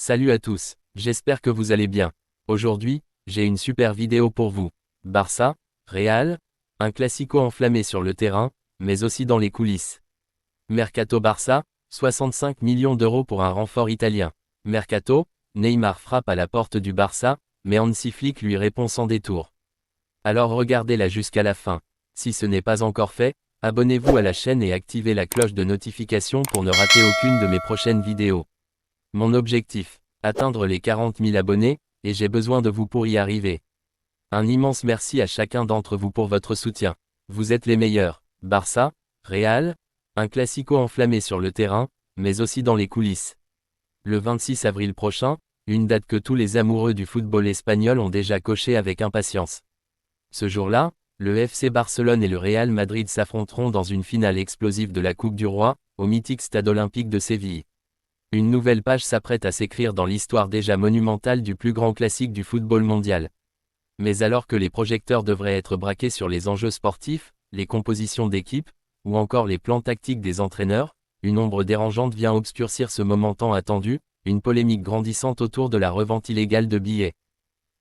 Salut à tous, j'espère que vous allez bien. Aujourd'hui, j'ai une super vidéo pour vous. Barça, Real, un classico enflammé sur le terrain, mais aussi dans les coulisses. Mercato Barça, 65 millions d'euros pour un renfort italien. Mercato, Neymar frappe à la porte du Barça, mais Hansi Flick lui répond sans détour. Alors regardez-la jusqu'à la fin. Si ce n'est pas encore fait, abonnez-vous à la chaîne et activez la cloche de notification pour ne rater aucune de mes prochaines vidéos. Mon objectif, atteindre les 40 000 abonnés, et j'ai besoin de vous pour y arriver. Un immense merci à chacun d'entre vous pour votre soutien. Vous êtes les meilleurs. Barça, Real, un classico enflammé sur le terrain, mais aussi dans les coulisses. Le 26 avril prochain, une date que tous les amoureux du football espagnol ont déjà cochée avec impatience. Ce jour-là, le FC Barcelone et le Real Madrid s'affronteront dans une finale explosive de la Coupe du Roi, au mythique Stade Olympique de Séville. Une nouvelle page s'apprête à s'écrire dans l'histoire déjà monumentale du plus grand classique du football mondial. Mais alors que les projecteurs devraient être braqués sur les enjeux sportifs, les compositions d'équipe, ou encore les plans tactiques des entraîneurs, une ombre dérangeante vient obscurcir ce moment tant attendu, une polémique grandissante autour de la revente illégale de billets.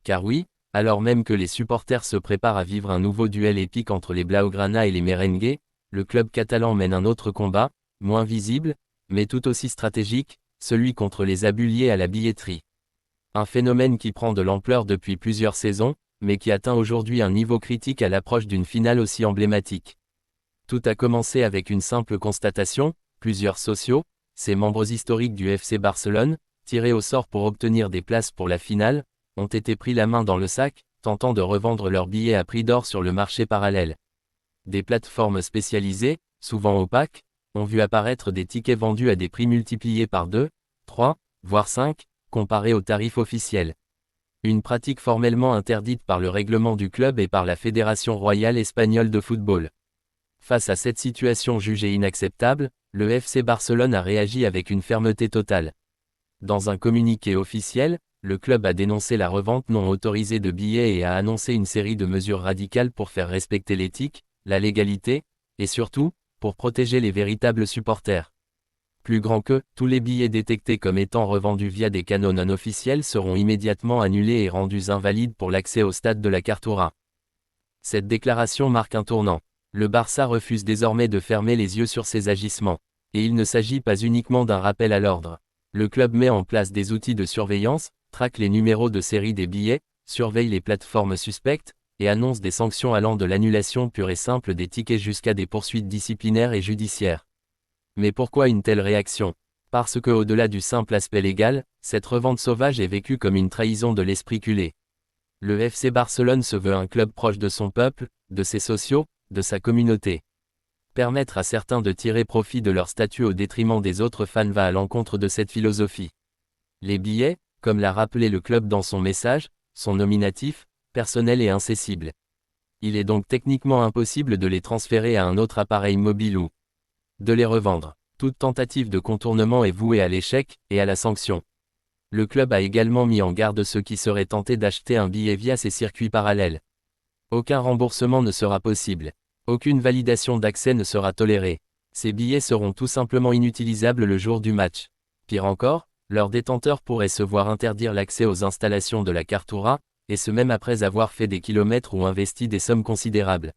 Car oui, alors même que les supporters se préparent à vivre un nouveau duel épique entre les Blaugrana et les Merengues, le club catalan mène un autre combat, moins visible, mais tout aussi stratégique, celui contre les abus liés à la billetterie. Un phénomène qui prend de l'ampleur depuis plusieurs saisons, mais qui atteint aujourd'hui un niveau critique à l'approche d'une finale aussi emblématique. Tout a commencé avec une simple constatation, plusieurs socios, ces membres historiques du FC Barcelone, tirés au sort pour obtenir des places pour la finale, ont été pris la main dans le sac, tentant de revendre leurs billets à prix d'or sur le marché parallèle. Des plateformes spécialisées, souvent opaques, ont vu apparaître des tickets vendus à des prix multipliés par 2, 3, voire 5, comparés aux tarifs officiels. Une pratique formellement interdite par le règlement du club et par la Fédération royale espagnole de football. Face à cette situation jugée inacceptable, le FC Barcelone a réagi avec une fermeté totale. Dans un communiqué officiel, le club a dénoncé la revente non autorisée de billets et a annoncé une série de mesures radicales pour faire respecter l'éthique, la légalité, et surtout, pour protéger les véritables supporters. Plus grand que, tous les billets détectés comme étant revendus via des canaux non officiels seront immédiatement annulés et rendus invalides pour l'accès au stade de la Cartuja. Cette déclaration marque un tournant. Le Barça refuse désormais de fermer les yeux sur ces agissements. Et il ne s'agit pas uniquement d'un rappel à l'ordre. Le club met en place des outils de surveillance, traque les numéros de série des billets, surveille les plateformes suspectes, et annonce des sanctions allant de l'annulation pure et simple des tickets jusqu'à des poursuites disciplinaires et judiciaires. Mais pourquoi une telle réaction? Parce que au-delà du simple aspect légal, cette revente sauvage est vécue comme une trahison de l'esprit culé. Le FC Barcelone se veut un club proche de son peuple, de ses socios, de sa communauté. Permettre à certains de tirer profit de leur statut au détriment des autres fans va à l'encontre de cette philosophie. Les billets, comme l'a rappelé le club dans son message, sont nominatifs, personnels et incessibles. Il est donc techniquement impossible de les transférer à un autre appareil mobile ou de les revendre. Toute tentative de contournement est vouée à l'échec et à la sanction. Le club a également mis en garde ceux qui seraient tentés d'acheter un billet via ces circuits parallèles. Aucun remboursement ne sera possible. Aucune validation d'accès ne sera tolérée. Ces billets seront tout simplement inutilisables le jour du match. Pire encore, leurs détenteurs pourraient se voir interdire l'accès aux installations de la Cartuja, et ce même après avoir fait des kilomètres ou investi des sommes considérables.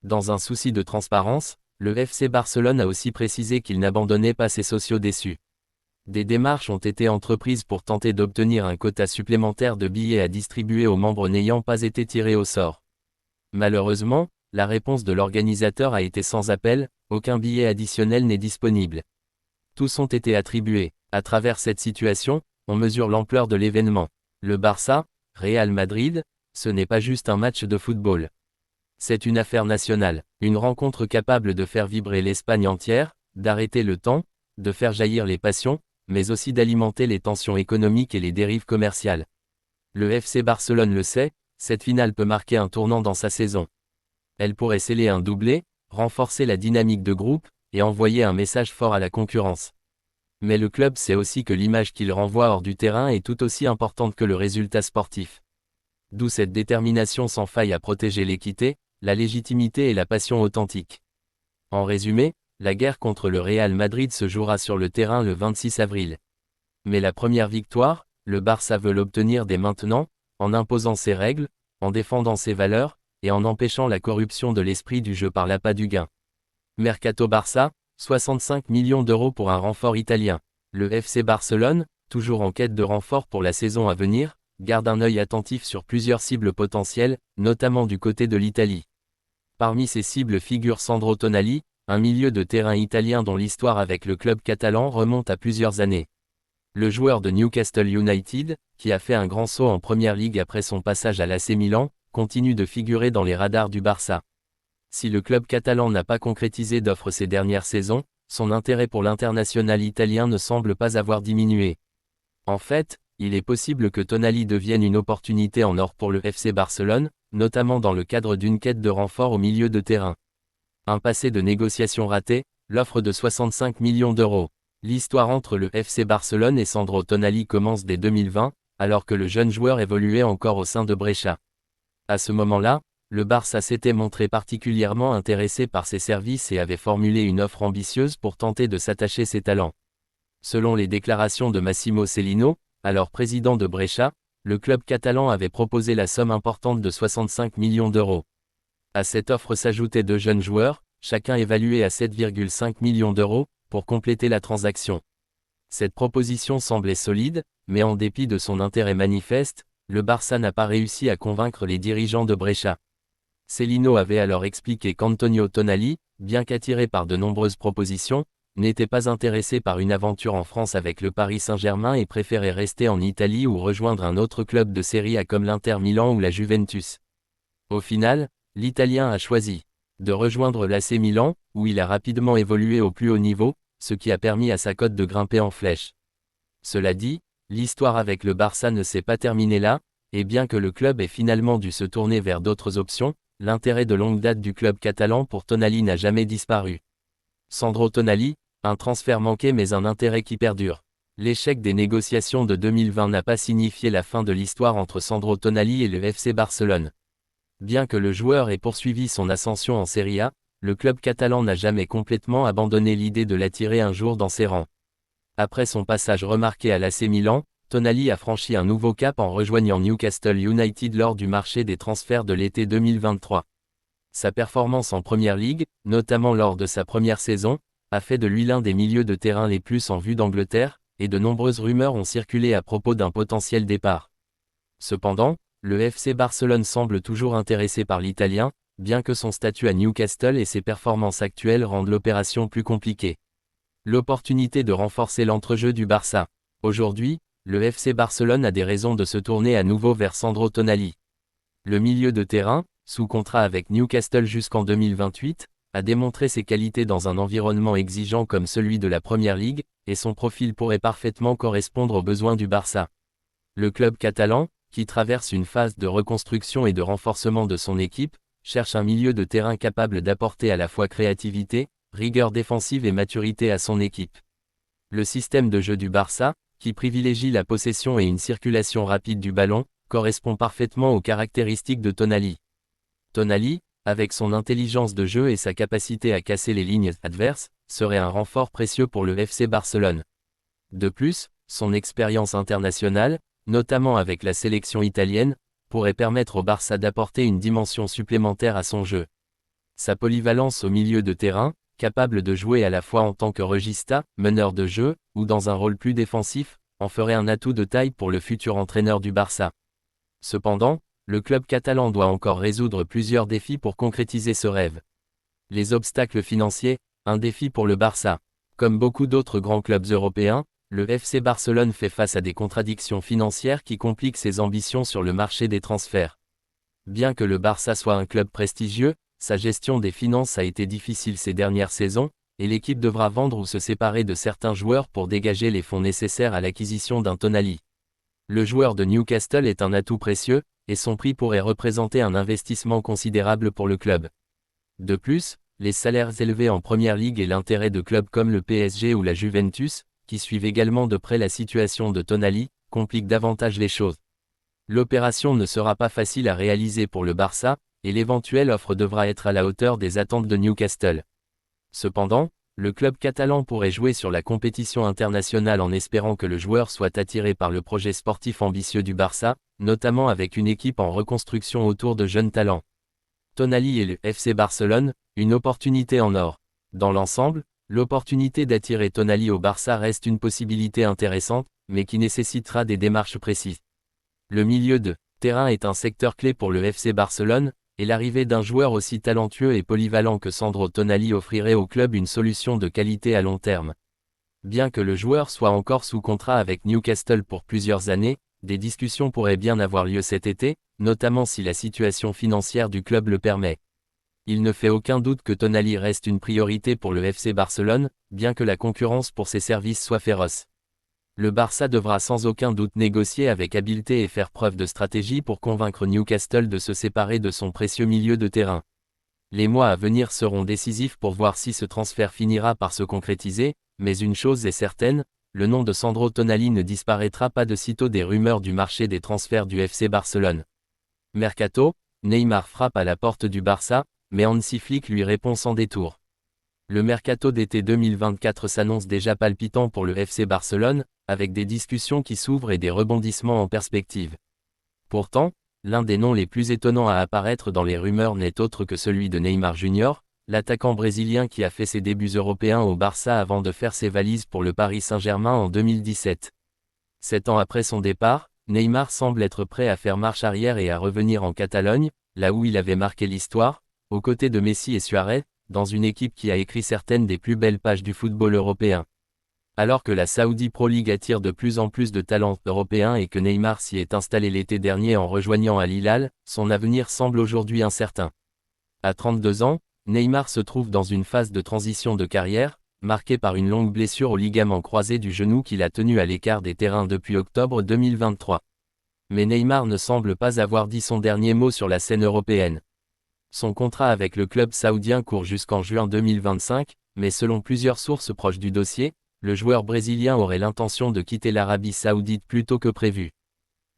Dans un souci de transparence, le FC Barcelone a aussi précisé qu'il n'abandonnait pas ses socios déçus. Des démarches ont été entreprises pour tenter d'obtenir un quota supplémentaire de billets à distribuer aux membres n'ayant pas été tirés au sort. Malheureusement, la réponse de l'organisateur a été sans appel, aucun billet additionnel n'est disponible. Tous ont été attribués. À travers cette situation, on mesure l'ampleur de l'événement. Le Barça, Real Madrid, ce n'est pas juste un match de football. C'est une affaire nationale, une rencontre capable de faire vibrer l'Espagne entière, d'arrêter le temps, de faire jaillir les passions, mais aussi d'alimenter les tensions économiques et les dérives commerciales. Le FC Barcelone le sait, cette finale peut marquer un tournant dans sa saison. Elle pourrait sceller un doublé, renforcer la dynamique de groupe, et envoyer un message fort à la concurrence. Mais le club sait aussi que l'image qu'il renvoie hors du terrain est tout aussi importante que le résultat sportif. D'où cette détermination sans faille à protéger l'équité, la légitimité et la passion authentique. En résumé, la guerre contre le Real Madrid se jouera sur le terrain le 26 avril. Mais la première victoire, le Barça veut l'obtenir dès maintenant, en imposant ses règles, en défendant ses valeurs, et en empêchant la corruption de l'esprit du jeu par l'appât du gain. Mercato Barça, 65 millions d'euros pour un renfort italien. Le FC Barcelone, toujours en quête de renfort pour la saison à venir, garde un œil attentif sur plusieurs cibles potentielles, notamment du côté de l'Italie. Parmi ces cibles figure Sandro Tonali, un milieu de terrain italien dont l'histoire avec le club catalan remonte à plusieurs années. Le joueur de Newcastle United, qui a fait un grand saut en Première Ligue après son passage à l'AC Milan, continue de figurer dans les radars du Barça. Si le club catalan n'a pas concrétisé d'offres ces dernières saisons, son intérêt pour l'international italien ne semble pas avoir diminué. En fait, il est possible que Tonali devienne une opportunité en or pour le FC Barcelone, notamment dans le cadre d'une quête de renfort au milieu de terrain. Un passé de négociation raté, l'offre de 65 millions d'euros. L'histoire entre le FC Barcelone et Sandro Tonali commence dès 2020, alors que le jeune joueur évoluait encore au sein de Brescia. À ce moment-là, le Barça s'était montré particulièrement intéressé par ses services et avait formulé une offre ambitieuse pour tenter de s'attacher ses talents. Selon les déclarations de Massimo Cellino, alors président de Brescia, le club catalan avait proposé la somme importante de 65 millions d'euros. À cette offre s'ajoutaient deux jeunes joueurs, chacun évalué à 7,5 millions d'euros, pour compléter la transaction. Cette proposition semblait solide, mais en dépit de son intérêt manifeste, le Barça n'a pas réussi à convaincre les dirigeants de Brescia. Cellino avait alors expliqué qu'Antonio Tonali, bien qu'attiré par de nombreuses propositions, n'était pas intéressé par une aventure en France avec le Paris Saint-Germain et préférait rester en Italie ou rejoindre un autre club de Serie A comme l'Inter Milan ou la Juventus. Au final, l'Italien a choisi de rejoindre l'AC Milan, où il a rapidement évolué au plus haut niveau, ce qui a permis à sa cote de grimper en flèche. Cela dit, l'histoire avec le Barça ne s'est pas terminée là, et bien que le club ait finalement dû se tourner vers d'autres options, l'intérêt de longue date du club catalan pour Tonali n'a jamais disparu. Sandro Tonali, un transfert manqué mais un intérêt qui perdure. L'échec des négociations de 2020 n'a pas signifié la fin de l'histoire entre Sandro Tonali et le FC Barcelone. Bien que le joueur ait poursuivi son ascension en Serie A, le club catalan n'a jamais complètement abandonné l'idée de l'attirer un jour dans ses rangs. Après son passage remarqué à l'AC Milan, Tonali a franchi un nouveau cap en rejoignant Newcastle United lors du marché des transferts de l'été 2023. Sa performance en Première Ligue, notamment lors de sa première saison, a fait de lui l'un des milieux de terrain les plus en vue d'Angleterre, et de nombreuses rumeurs ont circulé à propos d'un potentiel départ. Cependant, le FC Barcelone semble toujours intéressé par l'Italien, bien que son statut à Newcastle et ses performances actuelles rendent l'opération plus compliquée. L'opportunité de renforcer l'entrejeu du Barça. Aujourd'hui, le FC Barcelone a des raisons de se tourner à nouveau vers Sandro Tonali. Le milieu de terrain, sous contrat avec Newcastle jusqu'en 2028, a démontré ses qualités dans un environnement exigeant comme celui de la Première Ligue, et son profil pourrait parfaitement correspondre aux besoins du Barça. Le club catalan, qui traverse une phase de reconstruction et de renforcement de son équipe, cherche un milieu de terrain capable d'apporter à la fois créativité, rigueur défensive et maturité à son équipe. Le système de jeu du Barça, qui privilégie la possession et une circulation rapide du ballon, correspond parfaitement aux caractéristiques de Tonali. Tonali, avec son intelligence de jeu et sa capacité à casser les lignes adverses, serait un renfort précieux pour le FC Barcelone. De plus, son expérience internationale, notamment avec la sélection italienne, pourrait permettre au Barça d'apporter une dimension supplémentaire à son jeu. Sa polyvalence au milieu de terrain, capable de jouer à la fois en tant que regista, meneur de jeu, ou dans un rôle plus défensif, en ferait un atout de taille pour le futur entraîneur du Barça. Cependant, le club catalan doit encore résoudre plusieurs défis pour concrétiser ce rêve. Les obstacles financiers, un défi pour le Barça. Comme beaucoup d'autres grands clubs européens, le FC Barcelone fait face à des contradictions financières qui compliquent ses ambitions sur le marché des transferts. Bien que le Barça soit un club prestigieux, sa gestion des finances a été difficile ces dernières saisons, et l'équipe devra vendre ou se séparer de certains joueurs pour dégager les fonds nécessaires à l'acquisition d'un Tonali. Le joueur de Newcastle est un atout précieux, et son prix pourrait représenter un investissement considérable pour le club. De plus, les salaires élevés en Première Ligue et l'intérêt de clubs comme le PSG ou la Juventus, qui suivent également de près la situation de Tonali, compliquent davantage les choses. L'opération ne sera pas facile à réaliser pour le Barça, et l'éventuelle offre devra être à la hauteur des attentes de Newcastle. Cependant, Le club catalan pourrait jouer sur la compétition internationale en espérant que le joueur soit attiré par le projet sportif ambitieux du Barça, notamment avec une équipe en reconstruction autour de jeunes talents. Tonali et le FC Barcelone, une opportunité en or. Dans l'ensemble, l'opportunité d'attirer Tonali au Barça reste une possibilité intéressante, mais qui nécessitera des démarches précises. Le milieu de terrain est un secteur clé pour le FC Barcelone, et l'arrivée d'un joueur aussi talentueux et polyvalent que Sandro Tonali offrirait au club une solution de qualité à long terme. Bien que le joueur soit encore sous contrat avec Newcastle pour plusieurs années, des discussions pourraient bien avoir lieu cet été, notamment si la situation financière du club le permet. Il ne fait aucun doute que Tonali reste une priorité pour le FC Barcelone, bien que la concurrence pour ses services soit féroce. Le Barça devra sans aucun doute négocier avec habileté et faire preuve de stratégie pour convaincre Newcastle de se séparer de son précieux milieu de terrain. Les mois à venir seront décisifs pour voir si ce transfert finira par se concrétiser, mais une chose est certaine, le nom de Sandro Tonali ne disparaîtra pas de sitôt des rumeurs du marché des transferts du FC Barcelone. Mercato, Neymar frappe à la porte du Barça, mais Hansi Flick lui répond sans détour. Le mercato d'été 2024 s'annonce déjà palpitant pour le FC Barcelone, avec des discussions qui s'ouvrent et des rebondissements en perspective. Pourtant, l'un des noms les plus étonnants à apparaître dans les rumeurs n'est autre que celui de Neymar Jr., l'attaquant brésilien qui a fait ses débuts européens au Barça avant de faire ses valises pour le Paris Saint-Germain en 2017. 7 ans après son départ, Neymar semble être prêt à faire marche arrière et à revenir en Catalogne, là où il avait marqué l'histoire, aux côtés de Messi et Suarez, dans une équipe qui a écrit certaines des plus belles pages du football européen. Alors que la Saudi Pro League attire de plus en plus de talents européens et que Neymar s'y est installé l'été dernier en rejoignant Al Hilal, son avenir semble aujourd'hui incertain. À 32 ans, Neymar se trouve dans une phase de transition de carrière, marquée par une longue blessure au ligament croisé du genou qui l'a tenu à l'écart des terrains depuis octobre 2023. Mais Neymar ne semble pas avoir dit son dernier mot sur la scène européenne. Son contrat avec le club saoudien court jusqu'en juin 2025, mais selon plusieurs sources proches du dossier, le joueur brésilien aurait l'intention de quitter l'Arabie saoudite plus tôt que prévu.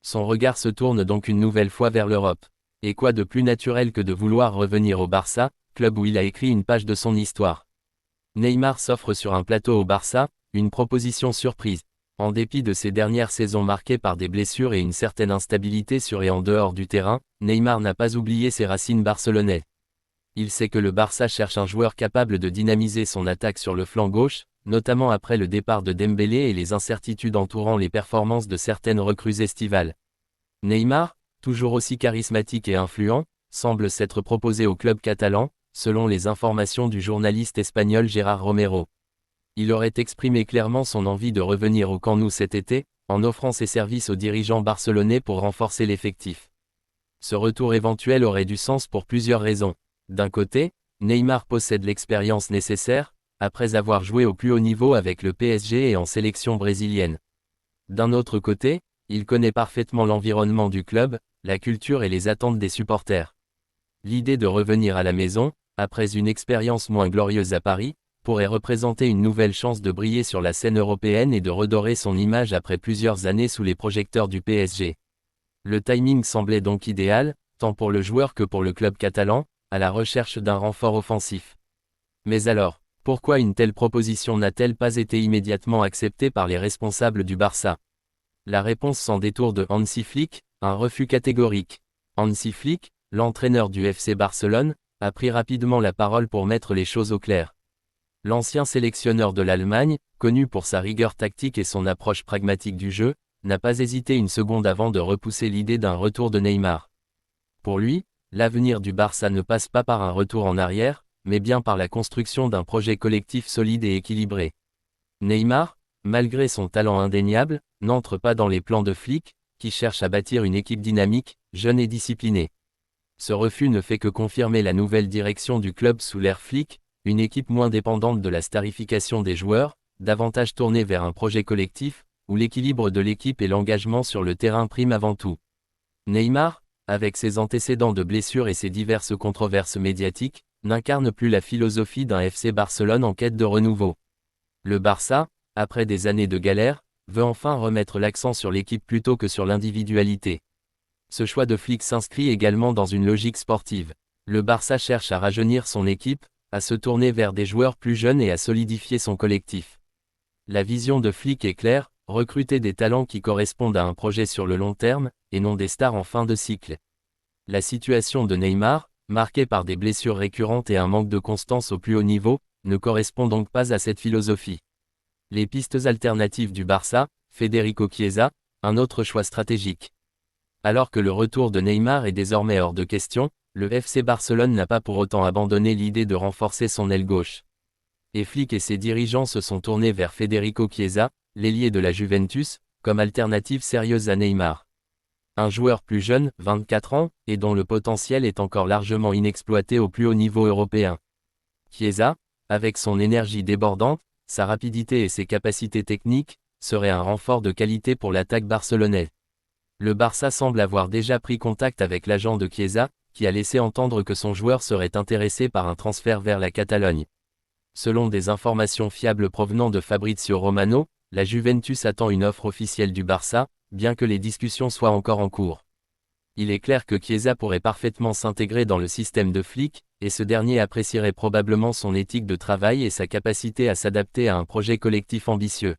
Son regard se tourne donc une nouvelle fois vers l'Europe. Et quoi de plus naturel que de vouloir revenir au Barça, club où il a écrit une page de son histoire. Neymar s'offre sur un plateau au Barça, une proposition surprise. En dépit de ses dernières saisons marquées par des blessures et une certaine instabilité sur et en dehors du terrain, Neymar n'a pas oublié ses racines barcelonaises. Il sait que le Barça cherche un joueur capable de dynamiser son attaque sur le flanc gauche, notamment après le départ de Dembélé et les incertitudes entourant les performances de certaines recrues estivales. Neymar, toujours aussi charismatique et influent, semble s'être proposé au club catalan, selon les informations du journaliste espagnol Gérard Romero. Il aurait exprimé clairement son envie de revenir au Camp Nou cet été, en offrant ses services aux dirigeants barcelonais pour renforcer l'effectif. Ce retour éventuel aurait du sens pour plusieurs raisons. D'un côté, Neymar possède l'expérience nécessaire, après avoir joué au plus haut niveau avec le PSG et en sélection brésilienne. D'un autre côté, il connaît parfaitement l'environnement du club, la culture et les attentes des supporters. L'idée de revenir à la maison, après une expérience moins glorieuse à Paris, pourrait représenter une nouvelle chance de briller sur la scène européenne et de redorer son image après plusieurs années sous les projecteurs du PSG. Le timing semblait donc idéal, tant pour le joueur que pour le club catalan, à la recherche d'un renfort offensif. Mais alors, pourquoi une telle proposition n'a-t-elle pas été immédiatement acceptée par les responsables du Barça? La réponse sans détour de Hansi Flick, un refus catégorique. Hansi Flick, l'entraîneur du FC Barcelone, a pris rapidement la parole pour mettre les choses au clair. L'ancien sélectionneur de l'Allemagne, connu pour sa rigueur tactique et son approche pragmatique du jeu, n'a pas hésité une seconde avant de repousser l'idée d'un retour de Neymar. Pour lui, l'avenir du Barça ne passe pas par un retour en arrière, mais bien par la construction d'un projet collectif solide et équilibré. Neymar, malgré son talent indéniable, n'entre pas dans les plans de Flick, qui cherche à bâtir une équipe dynamique, jeune et disciplinée. Ce refus ne fait que confirmer la nouvelle direction du club sous l'ère Flick, une équipe moins dépendante de la starification des joueurs, davantage tournée vers un projet collectif, où l'équilibre de l'équipe et l'engagement sur le terrain priment avant tout. Neymar, avec ses antécédents de blessures et ses diverses controverses médiatiques, n'incarne plus la philosophie d'un FC Barcelone en quête de renouveau. Le Barça, après des années de galère, veut enfin remettre l'accent sur l'équipe plutôt que sur l'individualité. Ce choix de Flick s'inscrit également dans une logique sportive. Le Barça cherche à rajeunir son équipe, à se tourner vers des joueurs plus jeunes et à solidifier son collectif. La vision de Flick est claire, recruter des talents qui correspondent à un projet sur le long terme, et non des stars en fin de cycle. La situation de Neymar, marquée par des blessures récurrentes et un manque de constance au plus haut niveau, ne correspond donc pas à cette philosophie. Les pistes alternatives du Barça, Federico Chiesa, un autre choix stratégique. Alors que le retour de Neymar est désormais hors de question, le FC Barcelone n'a pas pour autant abandonné l'idée de renforcer son aile gauche. Et Flick et ses dirigeants se sont tournés vers Federico Chiesa, l'ailier de la Juventus, comme alternative sérieuse à Neymar. Un joueur plus jeune, 24 ans, et dont le potentiel est encore largement inexploité au plus haut niveau européen. Chiesa, avec son énergie débordante, sa rapidité et ses capacités techniques, serait un renfort de qualité pour l'attaque barcelonaise. Le Barça semble avoir déjà pris contact avec l'agent de Chiesa, qui a laissé entendre que son joueur serait intéressé par un transfert vers la Catalogne. Selon des informations fiables provenant de Fabrizio Romano, la Juventus attend une offre officielle du Barça, bien que les discussions soient encore en cours. Il est clair que Chiesa pourrait parfaitement s'intégrer dans le système de Flick, et ce dernier apprécierait probablement son éthique de travail et sa capacité à s'adapter à un projet collectif ambitieux.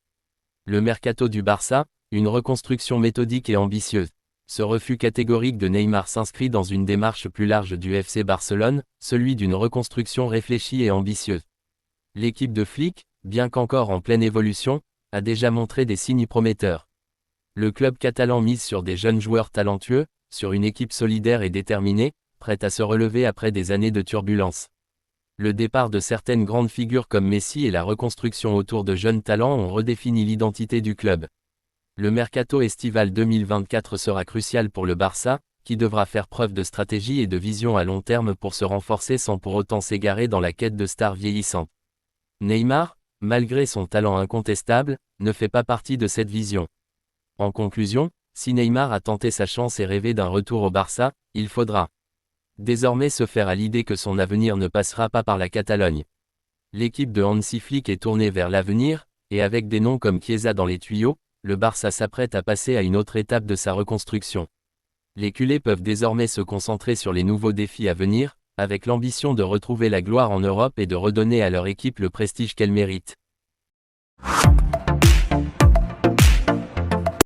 Le mercato du Barça, une reconstruction méthodique et ambitieuse. Ce refus catégorique de Neymar s'inscrit dans une démarche plus large du FC Barcelone, celui d'une reconstruction réfléchie et ambitieuse. L'équipe de Flick, bien qu'encore en pleine évolution, a déjà montré des signes prometteurs. Le club catalan mise sur des jeunes joueurs talentueux, sur une équipe solidaire et déterminée, prête à se relever après des années de turbulence. Le départ de certaines grandes figures comme Messi et la reconstruction autour de jeunes talents ont redéfini l'identité du club. Le mercato estival 2024 sera crucial pour le Barça, qui devra faire preuve de stratégie et de vision à long terme pour se renforcer sans pour autant s'égarer dans la quête de stars vieillissantes. Neymar, malgré son talent incontestable, ne fait pas partie de cette vision. En conclusion, si Neymar a tenté sa chance et rêvé d'un retour au Barça, il faudra désormais se faire à l'idée que son avenir ne passera pas par la Catalogne. L'équipe de Hansi Flick est tournée vers l'avenir, et avec des noms comme Chiesa dans les tuyaux, le Barça s'apprête à passer à une autre étape de sa reconstruction. Les culés peuvent désormais se concentrer sur les nouveaux défis à venir, avec l'ambition de retrouver la gloire en Europe et de redonner à leur équipe le prestige qu'elle mérite.